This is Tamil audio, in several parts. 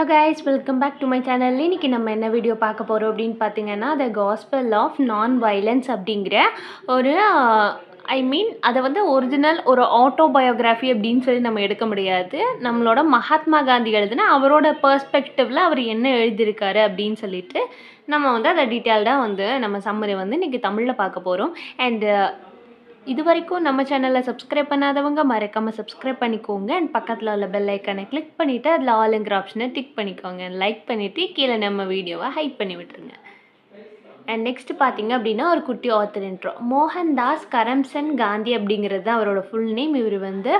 guys, welcome back to my channel. இன்னைக்கு நம்ம என்ன வீடியோ பார்க்க போறோம் அப்படினு பாத்தீங்கன்னா the gospel of non violence அப்படிங்கற ஒரு அதை வந்து ஒரிஜினல் ஒரு ஆட்டோபயோகிராஃபி அப்படின்னு சொல்லி நம்ம எடுக்க முடியாது. நம்மளோட மகாத்மா காந்தி எழுதின அவரோட பெர்ஸ்பெக்டிவ்ல அவர் என்ன எழுதியிருக்காரு அப்படின்னு சொல்லிட்டு நம்ம வந்து அதை டீட்டெயில்டாக வந்து நம்ம சம்மரி வந்து இன்னைக்கு தமிழில் பார்க்க போகிறோம். அண்ட் இது வரைக்கும் நம்ம சேனலை சப்ஸ்கிரைப் பண்ணாதவங்க மறக்காமல் சப்ஸ்கிரைப் பண்ணிக்கோங்க. அண்ட் பக்கத்தில் உள்ள பெல் ஐக்கானை கிளிக் பண்ணிவிட்டு அதில் ஆளுங்கிற ஆப்ஷனை டிக் பண்ணிக்கோங்க. லைக் பண்ணிவிட்டு கீழே நம்ம வீடியோவை ஹைப் பண்ணி விட்டுருங்க. அண்ட் நெக்ஸ்ட் பார்த்தீங்க அப்படின்னா ஒரு குட்டி ஆத்தர் இன்ட்ரோ. மோகன்தாஸ் கரம்சந்த் காந்தி அப்படிங்கிறது தான் அவரோட ஃபுல் நேம். இவர் வந்து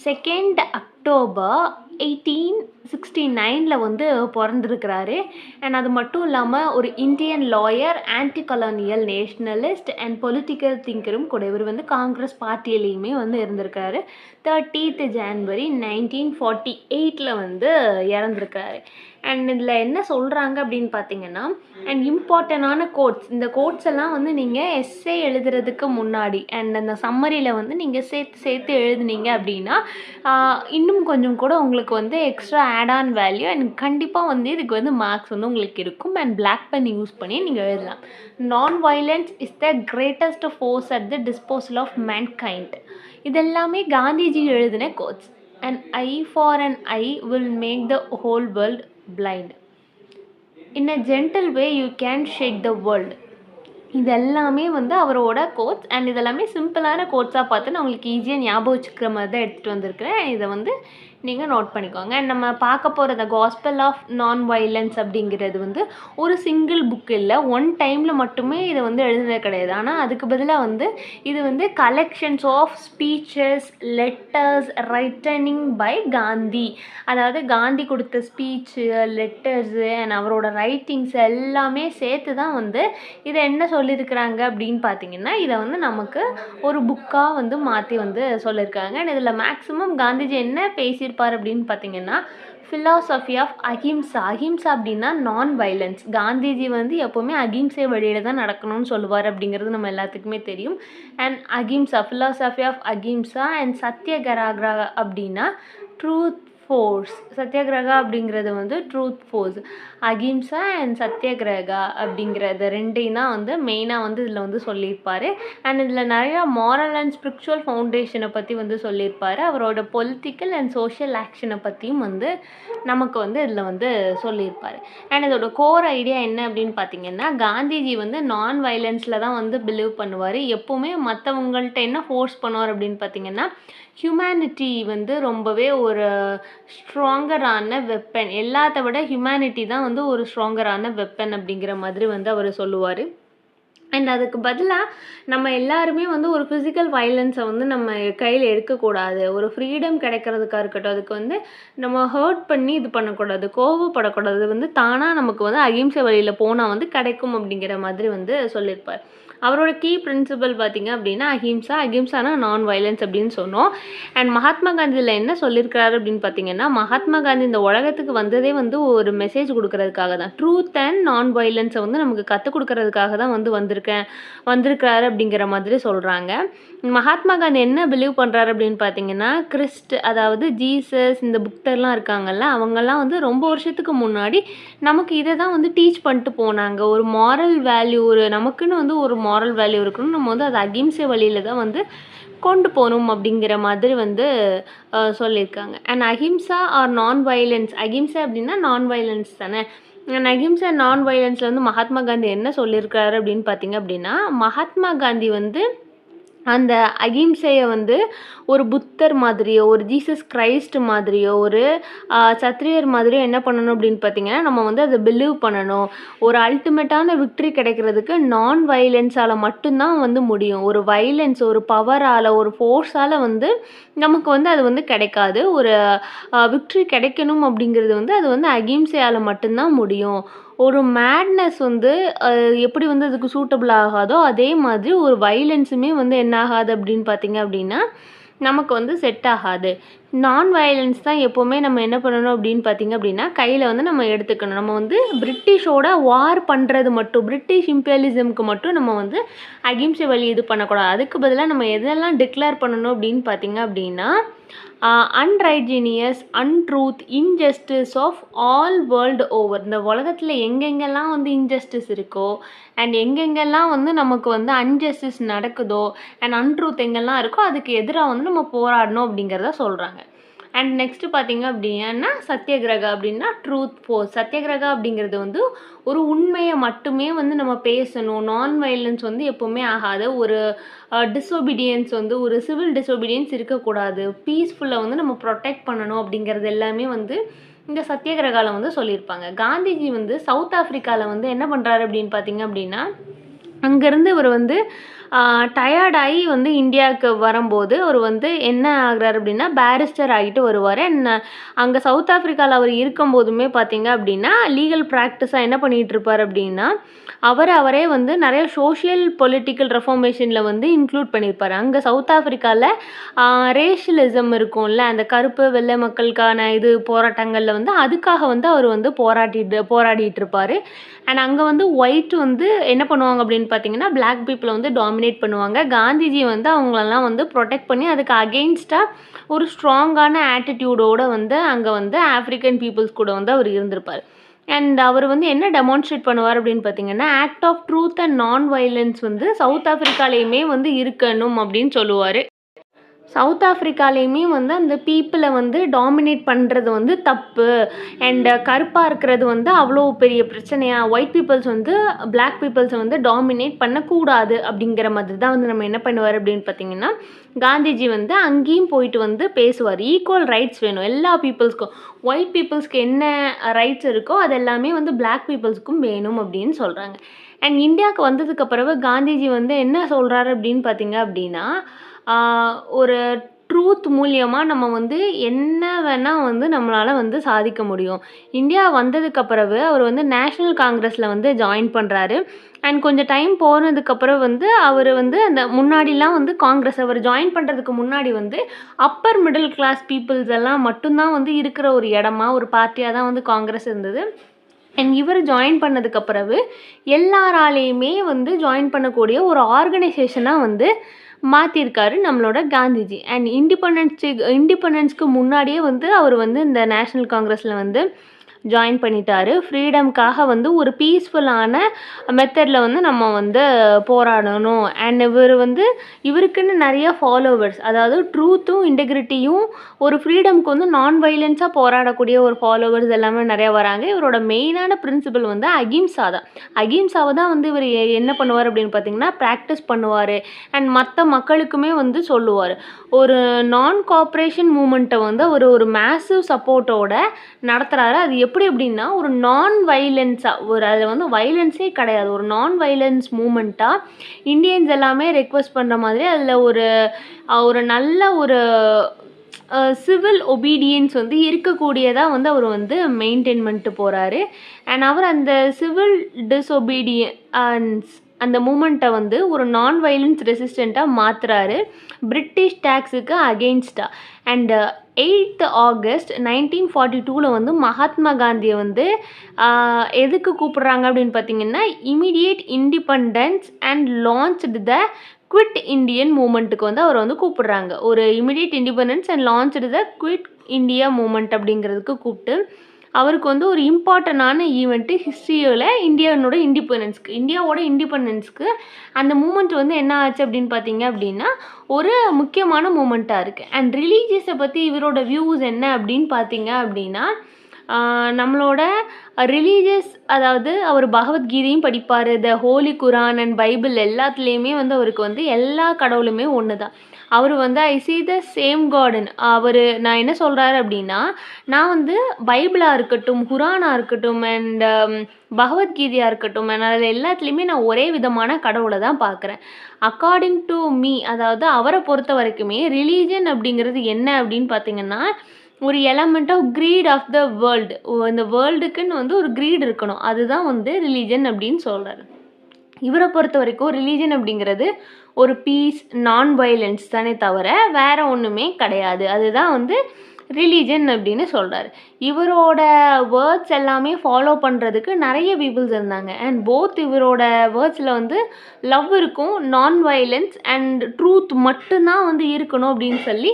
2 அக்டோபர் 1869 வந்து பிறந்திருக்கிறாரு. அண்ட் அது மட்டும் இல்லாமல் ஒரு Indian lawyer, anti colonial nationalist and political திங்கரும் கூட. இவர் வந்து காங்கிரஸ் பார்ட்டியிலையுமே வந்து இருந்திருக்காரு. 30th January 1948 வந்து இறந்துருக்காரு. அண்ட் இதில் என்ன சொல்கிறாங்க அப்படின்னு பார்த்தீங்கன்னா, அண்ட் இம்பார்ட்டண்டான கோட்ஸ், இந்த கோட்ஸ் எல்லாம் வந்து நீங்கள் எஸ்ஸே எழுதுறதுக்கு முன்னாடி அண்ட் அந்த சம்மரியில் வந்து நீங்கள் சேர்த்து எழுதுனீங்க அப்படின்னா இன்னும் கொஞ்சம் கூட உங்களுக்கு வந்து extra add on value and கண்டிப்பாக வந்து இதுக்கு வந்து மார்க்ஸ் வந்து உங்களுக்கு இருக்கும். அண்ட் பிளாக் பென் யூஸ் பண்ணி நீங்கள் எழுதலாம். Non violence is the greatest force at the disposal of mankind. இதெல்லாமே காந்திஜி எழுதின quotes. An eye for an eye will make the whole world blind. In a gentle way you can shake the world. இது எல்லாமே வந்து அவரோட கோட்ஸ். அண்ட் இதெல்லாமே சிம்பிளான கோட்ஸாக பார்த்து நான் உங்களுக்கு ஈஸியாக ஞாபகம் வச்சுக்கிற மாதிரி தான் எடுத்துகிட்டு வந்திருக்கிறேன். இதை வந்து நீங்கள் நோட் பண்ணிக்கோங்க. அண்ட் நம்ம பார்க்க போகிற the gospel of non violence அப்படிங்கிறது வந்து ஒரு சிங்கிள் புக் இல்லை, ஒன் டைமில் மட்டுமே இதை வந்து எழுதுனது கிடையாது. ஆனால் அதுக்கு பதிலாக வந்து இது வந்து collections of speeches, letters written by Gandhi. அதாவது காந்தி கொடுத்த ஸ்பீச்சு, லெட்டர்ஸு அண்ட் அவரோட ரைட்டிங்ஸ் எல்லாமே சேர்த்து தான் வந்து இதை என்ன சொல்லியிருக்கிறாங்க அப்படின்னு பார்த்தீங்கன்னா, இதை வந்து நமக்கு ஒரு புக்காக வந்து மாற்றி வந்து சொல்லியிருக்காங்க. அண்ட் இதில் மேக்ஸிமம் காந்திஜி என்ன பேசியிருப்பார் அப்படின்னு பார்த்தீங்கன்னா, ஃபிலாசபி ஆஃப் அஹிம்சா. அஹிம்சா அப்படின்னா நான் வைலன்ஸ். காந்திஜி வந்து எப்போவுமே அஹிம்சை வழியில் தான் நடக்கணும்னு சொல்லுவார் அப்படிங்கிறது நம்ம எல்லாத்துக்குமே தெரியும். And ahimsa, philosophy of ahimsa and satyagraha அப்படின்னா ட்ரூத் ஃபோர்ஸ். சத்யாகிரகா அப்படிங்கிறது வந்து truth force. Ahimsa and satyagraha அப்படிங்கிறது ரெண்டையும் தான் வந்து மெயினாக வந்து இதில் வந்து சொல்லியிருப்பார். அண்ட் இதில் நிறையா மாரல் அண்ட் ஸ்பிரிச்சுவல் ஃபவுண்டேஷனை பற்றி வந்து சொல்லியிருப்பார். அவரோட பொலிட்டிக்கல் அண்ட் சோஷியல் ஆக்ஷனை பற்றியும் வந்து நமக்கு வந்து இதில் வந்து சொல்லியிருப்பார். அண்ட் இதோட கோர் ஐடியா என்ன அப்படின்னு பார்த்தீங்கன்னா, காந்திஜி வந்து நான் வயலன்ஸில் தான் வந்து பிலீவ் பண்ணுவார். எப்போவுமே மற்றவங்கள்ட்ட என்ன ஃபோர்ஸ் பண்ணுவார் அப்படின்னு பார்த்தீங்கன்னா, ஹியூமனிட்டி வந்து ரொம்பவே ஒரு ஸ்ட்ராங்கரான வெப்பன். எல்லாத்த விட ஹியூமனிட்டி தான் வந்து ஒரு ஸ்ட்ராங்கரான வெப்பன் அப்படிங்கிற மாதிரி வந்து அவர் சொல்லுவார். அண்ட் அதுக்கு பதிலாக நம்ம எல்லாருமே வந்து ஒரு ஃபிசிக்கல் வயலன்ஸை வந்து நம்ம கையில் எடுக்கக்கூடாது. ஒரு ஃப்ரீடம் கிடைக்கிறதுக்காக இருக்கட்டும், அதுக்கு வந்து நம்ம ஹர்ட் பண்ணி இது பண்ணக்கூடாது, கோவப்படக்கூடாது. அது வந்து தானாக நமக்கு வந்து அகிம்சை வழியில் போனால் வந்து கிடைக்கும் அப்படிங்கிற மாதிரி வந்து சொல்லியிருப்பார். அவரோட கீ பிரின்சிபல் பார்த்திங்க அப்படின்னா அஹிம்சா. அஹிம்சானா நான் வயலன்ஸ் அப்படின்னு சொன்னோம். அண்ட் மகாத்மா காந்தியில் என்ன சொல்லியிருக்கிறாரு அப்படின்னு பார்த்தீங்கன்னா, மகாத்மா காந்தி இந்த உலகத்துக்கு வந்ததே வந்து ஒரு மெசேஜ் கொடுக்கறதுக்காக தான். ட்ரூத் அண்ட் நான் வயலன்ஸை வந்து நமக்கு கற்றுக் கொடுக்கறதுக்காக தான் வந்து வந்திருக்கிறாரு அப்படிங்கிற மாதிரி சொல்கிறாங்க. மகாத்மா காந்தி என்ன பிலீவ் பண்ணுறாரு அப்படின்னு பார்த்தீங்கன்னா, அதாவது ஜீசஸ், இந்த புக்தர்லாம் இருக்காங்கல்ல, அவங்கெல்லாம் வந்து ரொம்ப வருஷத்துக்கு முன்னாடி நமக்கு இதை தான் வந்து டீச் பண்ணிட்டு போனாங்க. ஒரு மாரல் வேல்யூ, நமக்குன்னு வந்து ஒரு மாரல் வேல்யூ இருக்கணும், நம்ம வந்து அது அகிம்சை வழியில் தான் வந்து கொண்டு போகணும் அப்படிங்கிற மாதிரி வந்து சொல்லியிருக்காங்க. And ahimsa or non violence. அஹிம்சை அப்படின்னா நான் வயலன்ஸ் தானே. அஹிம்சா நான் வயலன்ஸில் வந்து மகாத்மா காந்தி என்ன சொல்லியிருக்காரு அப்படின்னு பார்த்தீங்க அப்படின்னா, மகாத்மா காந்தி வந்து அந்த அகிம்சையை வந்து ஒரு புத்தர் மாதிரியோ, ஒரு ஜீசஸ் கிரைஸ்ட் மாதிரியோ, ஒரு சத்திரியர் மாதிரியோ என்ன பண்ணணும் அப்படின்னு பார்த்தீங்கன்னா, நம்ம வந்து அதை பிலீவ் பண்ணணும். ஒரு அல்டிமேட்டான விக்ட்ரி கிடைக்கிறதுக்கு நான் வயலன்ஸால் மட்டும்தான் வந்து முடியும். ஒரு வயலன்ஸ், ஒரு பவரால், ஒரு ஃபோர்ஸால் வந்து நமக்கு வந்து அது வந்து கிடைக்காது. ஒரு விக்ட்ரி கிடைக்கணும் அப்படிங்கிறது வந்து அது வந்து அகிம்சையால் மட்டும்தான் முடியும். ஒரு மேட்னஸ் வந்து எப்படி வந்து அதுக்கு சூட்டபிள் ஆகாதோ அதே மாதிரி ஒரு வைலன்ஸுமே வந்து என்ன ஆகாது அப்படின்னு பார்த்தீங்க அப்படின்னா நமக்கு வந்து செட் ஆகாது. நான் வயலன்ஸ் தான் எப்போவுமே நம்ம என்ன பண்ணணும் அப்படின்னு பார்த்தீங்க அப்படின்னா, கையில வந்து நம்ம எடுத்துக்கணும். நம்ம வந்து பிரிட்டிஷோட வார் பண்ணுறது மட்டும், பிரிட்டிஷ் இம்பீரியலிசம்க்கு மட்டும் நம்ம வந்து அகிம்சை வழி இது பண்ணக்கூடாது. அதுக்கு பதிலா நம்ம எதெல்லாம் டிக்ளேர் பண்ணணும் அப்படின்னு பார்த்தீங்க அப்படின்னா, unrighteous, untruth, injustice of all world over. இந்த உலகத்தில் எங்கெங்கெல்லாம் வந்து இன்ஜஸ்டிஸ் இருக்கோ அண்ட் எங்கெங்கெல்லாம் வந்து நமக்கு வந்து அன்ஜஸ்டிஸ் நடக்குதோ அண்ட் அன்ட்ரூத் எங்கெல்லாம் இருக்கோ அதுக்கு எதிராக வந்து நம்ம போராடணும் அப்படிங்கிறத சொல்கிறாங்க. அண்ட் நெக்ஸ்ட்டு பார்த்தீங்க அப்படின்னா சத்தியகிரகா அப்படின்னா ட்ரூத் போஸ். சத்தியகிரகா அப்படிங்கிறது வந்து ஒரு உண்மையை மட்டுமே வந்து நம்ம பேசணும். நான் வயலன்ஸ் வந்து எப்போவுமே ஆகாது. ஒரு டிஸொபீடியன்ஸ் வந்து ஒரு சிவில் டிஸொபீடியன்ஸ் இருக்கக்கூடாது. பீஸ்ஃபுல்லாக வந்து நம்ம ப்ரொடெக்ட் பண்ணணும் அப்படிங்கிறது எல்லாமே வந்து இந்த சத்தியகிரகாவில் வந்து சொல்லியிருப்பாங்க. காந்திஜி வந்து சவுத் ஆஃப்ரிக்காவில் வந்து என்ன பண்ணுறாரு அப்படின்னு பார்த்தீங்க அப்படின்னா, அங்கேருந்து இவர் வந்து டயர்டாகி வந்து இந்தியாவுக்கு வரும்போது அவர் வந்து என்ன ஆகுறாரு அப்படின்னா பேரிஸ்டர் ஆகிட்டு வருவார். அண்ட் அங்கே சவுத் ஆஃப்ரிக்காவில் அவர் இருக்கும்போதுமே பார்த்தீங்க அப்படின்னா லீகல் ப்ராக்டிஸாக என்ன பண்ணிகிட்டு இருப்பார் அப்படின்னா, அவரே வந்து நிறைய சோஷியல் பொலிட்டிக்கல் ரெஃபார்மேஷனில் வந்து இன்க்ளூட் பண்ணியிருப்பார். அங்கே சவுத் ஆஃப்ரிக்காவில் ரேஷியலிசம் இருக்கும்ல, அந்த கருப்பு வெள்ளை மக்களுக்கான இது போராட்டங்களில் வந்து அதுக்காக வந்து அவர் வந்து போராடிட்டு இருப்பார். அண்ட் அங்கே வந்து ஒயிட் வந்து என்ன பண்ணுவாங்க அப்படின்னு பார்த்தீங்கன்னா பிளாக் பீப்புளை வந்து டாமினேட் பண்ணுவாங்க. காந்திஜி வந்து அவங்களெல்லாம் வந்து ப்ரொடெக்ட் பண்ணி அதுக்கு அகெயின்ஸ்டாக ஒரு ஸ்ட்ராங்கான ஆட்டிடியூடோடு வந்து அங்கே வந்து ஆஃப்ரிக்கன் பீப்புள்ஸ் கூட வந்து அவர் இருந்திருப்பார். அண்ட் அவர் வந்து என்ன டெமான்ஸ்ட்ரேட் பண்ணுவார் அப்படின்னு பார்த்தீங்கன்னா, act of truth and non violence வந்து சவுத் ஆஃப்ரிக்காலேயுமே வந்து இருக்கணும் அப்படின்னு சொல்லுவார். சவுத் ஆஃப்ரிக்காலேயுமே வந்து அந்த பீப்புளை வந்து டாமினேட் பண்ணுறது வந்து தப்பு. அண்ட் கருப்பாக இருக்கிறது வந்து அவ்வளோ பெரிய பிரச்சனையா, ஒயிட் பீப்புள்ஸ் வந்து பிளாக் பீப்புள்ஸை வந்து டாமினேட் பண்ணக்கூடாது அப்படிங்கிற மாதிரி தான் வந்து நம்ம என்ன பண்ணுவார் அப்படின்னு பார்த்தீங்கன்னா, காந்திஜி வந்து அங்கேயும் போயிட்டு வந்து பேசுவார். ஈக்குவல் ரைட்ஸ் வேணும் எல்லா பீப்புள்ஸ்க்கும். ஒயிட் பீப்புள்ஸ்க்கு என்ன ரைட்ஸ் இருக்கோ அது எல்லாமே வந்து பிளாக் பீப்புள்ஸ்க்கும் வேணும் அப்படின்னு சொல்கிறாங்க. அண்ட் இந்தியாவுக்கு வந்ததுக்கு பிறகு காந்திஜி வந்து என்ன சொல்கிறாரு அப்படின்னு பார்த்தீங்க அப்படின்னா, ஒரு ட்ரூத் மூலியமாக நம்ம வந்து என்ன வேணால் வந்து நம்மளால் வந்து சாதிக்க முடியும். இந்தியா வந்ததுக்கு பிறகு அவர் வந்து நேஷ்னல் காங்கிரஸில் வந்து ஜாயின் பண்ணுறாரு. அண்ட் கொஞ்சம் டைம் போனதுக்கப்புறம் வந்து அவர் வந்து அந்த முன்னாடிலாம் வந்து காங்கிரஸ் அவர் ஜாயின் பண்ணுறதுக்கு முன்னாடி வந்து அப்பர் மிடில் கிளாஸ் பீப்புள்ஸ் எல்லாம் மட்டும்தான் வந்து இருக்கிற ஒரு இடமா ஒரு பார்ட்டியாக தான் வந்து காங்கிரஸ் இருந்தது. அண்ட் இவர் ஜாயின் பண்ணதுக்கு பிறகு எல்லாராலேயுமே வந்து ஜாயின் பண்ணக்கூடிய ஒரு ஆர்கனைசேஷனாக வந்து மாற்றிருக்காரு நம்மளோட காந்திஜி. அண்ட் இண்டிபெண்டன்ஸ்க்கு முன்னாடியே வந்து அவர் வந்து இந்த நேஷ்னல் காங்கிரஸில் வந்து ஜாயின் பண்ணிட்டாரு. ஃப்ரீடம்காக வந்து ஒரு பீஸ்ஃபுல்லான மெத்தடில் வந்து நம்ம வந்து போராடணும். அண்ட் இவர் வந்து இவருக்குன்னு நிறைய ஃபாலோவர்ஸ், அதாவது ட்ரூத்தும் இன்டெகிரிட்டியும் ஒரு ஃப்ரீடம்க்கு வந்து நான் வைலன்ஸாக போராடக்கூடிய ஒரு ஃபாலோவர்ஸ் எல்லாமே நிறையா வராங்க. இவரோட மெயினான பிரின்சிபல் வந்து அகிம்சா தான். அகிம்சாவை தான் வந்து இவர் என்ன பண்ணுவார் அப்படின்னு பார்த்தீங்கன்னா ப்ராக்டிஸ் பண்ணுவார். அண்ட் மற்ற மக்களுக்குமே வந்து சொல்லுவார். ஒரு நான் கோஆப்ரேஷன் மூமெண்ட்டை வந்து அவர் ஒரு மேசிவ் சப்போர்ட்டோட நடத்துகிறாரு. அது எப்படி அப்படின்னா ஒரு நான் வைலன்ஸாக ஒரு அதில் வந்து வைலன்ஸே கிடையாது, ஒரு நான் வைலன்ஸ் மூமெண்ட்டாக இந்தியன்ஸ் எல்லாமே ரெக்வெஸ்ட் பண்ணுற மாதிரி அதில் ஒரு நல்ல ஒரு சிவில் ஒபீடியன்ஸ் வந்து இருக்கக்கூடியதாக வந்து அவர் வந்து மெயின்டைன் பண்ணிட்டு போகிறாரு. அண்ட் அவர் அந்த சிவில் டிஸ்ஒபீடியன்ஸ் அந்த மூமெண்ட்டை வந்து ஒரு நான் வைலன்ஸ் ரெசிஸ்டண்ட்டாக மாற்றுறாரு, பிரிட்டிஷ் டேக்ஸுக்கு அகெயின்ஸ்டாக. அண்ட் 8th August 1942 வந்து மகாத்மா காந்தியை வந்து எதுக்கு கூப்பிட்றாங்க அப்படின்னு பார்த்தீங்கன்னா, immediate independence and launched the quit Indian மூமெண்ட்டுக்கு வந்து அவர் வந்து கூப்பிட்றாங்க. ஒரு immediate independence and launched the quit India movement அப்படிங்கிறதுக்கு கூப்பிட்டு அவருக்கு வந்து ஒரு இம்பார்ட்டண்டான ஈவெண்ட்டு ஹிஸ்ட்ரியில் இந்தியாவோட இண்டிபெண்டன்ஸ்க்கு அந்த மூமெண்ட் வந்து என்ன ஆச்சு அப்படின்னு பார்த்தீங்க அப்படின்னா ஒரு முக்கியமான மூமெண்ட்டாக இருக்குது. அண்ட் ரிலீஜியஸை பற்றி இவரோட வியூஸ் என்ன அப்படின்னு பார்த்தீங்க அப்படின்னா, நம்மளோட ரிலீஜியஸ், அதாவது அவர் பகவத்கீதையும் படிப்பார், த ஹோலி குரான் அண்ட் பைபிள் எல்லாத்துலேயுமே வந்து அவருக்கு வந்து எல்லா கடவுளுமே ஒன்று தான். அவர் வந்து ஐ சி த சேம் கார்டன். நான் என்ன சொல்கிறாரு அப்படின்னா, நான் வந்து பைபிளாக இருக்கட்டும், குரானாக இருக்கட்டும் அண்ட் பகவத்கீதையாக இருக்கட்டும், அதில் எல்லாத்துலேயுமே நான் ஒரே விதமான கடவுளை தான் பார்க்குறேன். அக்கார்டிங் டு மீ, அதாவது அவரை பொறுத்த வரைக்குமே ரிலீஜன் அப்படிங்கிறது என்ன அப்படின்னு பார்த்தீங்கன்னா ஒரு element of creed of the world. இந்த வேர்ல்டுக்குன்னு வந்து ஒரு க்ரீட் இருக்கணும், அதுதான் வந்து ரிலீஜன் அப்படின்னு சொல்கிறாரு. இவரை பொறுத்த வரைக்கும் ரிலீஜன் அப்படிங்கிறது ஒரு பீஸ், நான் வயலன்ஸ் தானே தவிர வேற ஒன்றுமே கிடையாது. அதுதான் வந்து ரிலீஜன் அப்படின்னு சொல்கிறாரு. இவரோட வேர்ட்ஸ் எல்லாமே ஃபாலோ பண்ணுறதுக்கு நிறைய பீப்புள்ஸ் இருந்தாங்க. அண்ட் போத் இவரோட வேர்ட்ஸில் வந்து லவ் இருக்கும், நான் வயலன்ஸ் அண்ட் ட்ரூத் மட்டும்தான் வந்து இருக்கணும் அப்படின்னு சொல்லி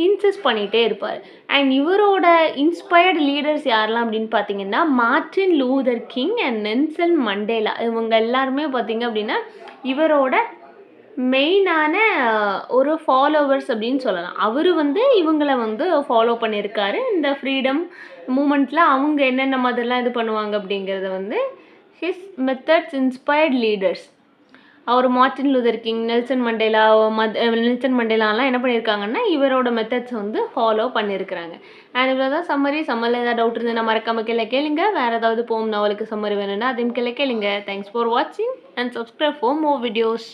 இன்சிஸ்ட் பண்ணிகிட்டே இருப்பார். அண்ட் இவரோட இன்ஸ்பயர்டு லீடர்ஸ் யாரெல்லாம் அப்படின்னு பார்த்தீங்கன்னா Martin Luther king and Nelson Mandela. இவங்க எல்லாருமே பார்த்தீங்க அப்படின்னா இவரோட மெயினான ஒரு ஃபாலோவர்ஸ் அப்படின்னு சொல்லலாம். அவர் வந்து இவங்கள வந்து ஃபாலோ பண்ணியிருக்காரு. இந்த ஃப்ரீடம் மூமெண்ட்டில் அவங்க என்னென்ன மாதிரிலாம் இது பண்ணுவாங்க அப்படிங்கிறத வந்து ஹிஸ் மெத்தட்ஸ் இன்ஸ்பயர்ட் லீடர்ஸ். அவர் மார்ட்டின் லூதர் கிங், நெல்சன் மண்டேலாலாம் என்ன பண்ணியிருக்காங்கன்னா இவரோட மெத்தட்ஸ் வந்து ஃபாலோ பண்ணியிருக்கிறாங்க. அண்ட் இவ்வளோ தான் சம்மரி. சம்மரில் ஏதாவது டவுட் இருந்ததுன்னா மறக்காம கீழே கேளுங்க. வேறு ஏதாவது போம் நாவலுக்கு சம்மரி வேணும்னா அதையும் கீழே கேளுங்க. தேங்க்ஸ் ஃபார் வாட்சிங் and subscribe for more videos.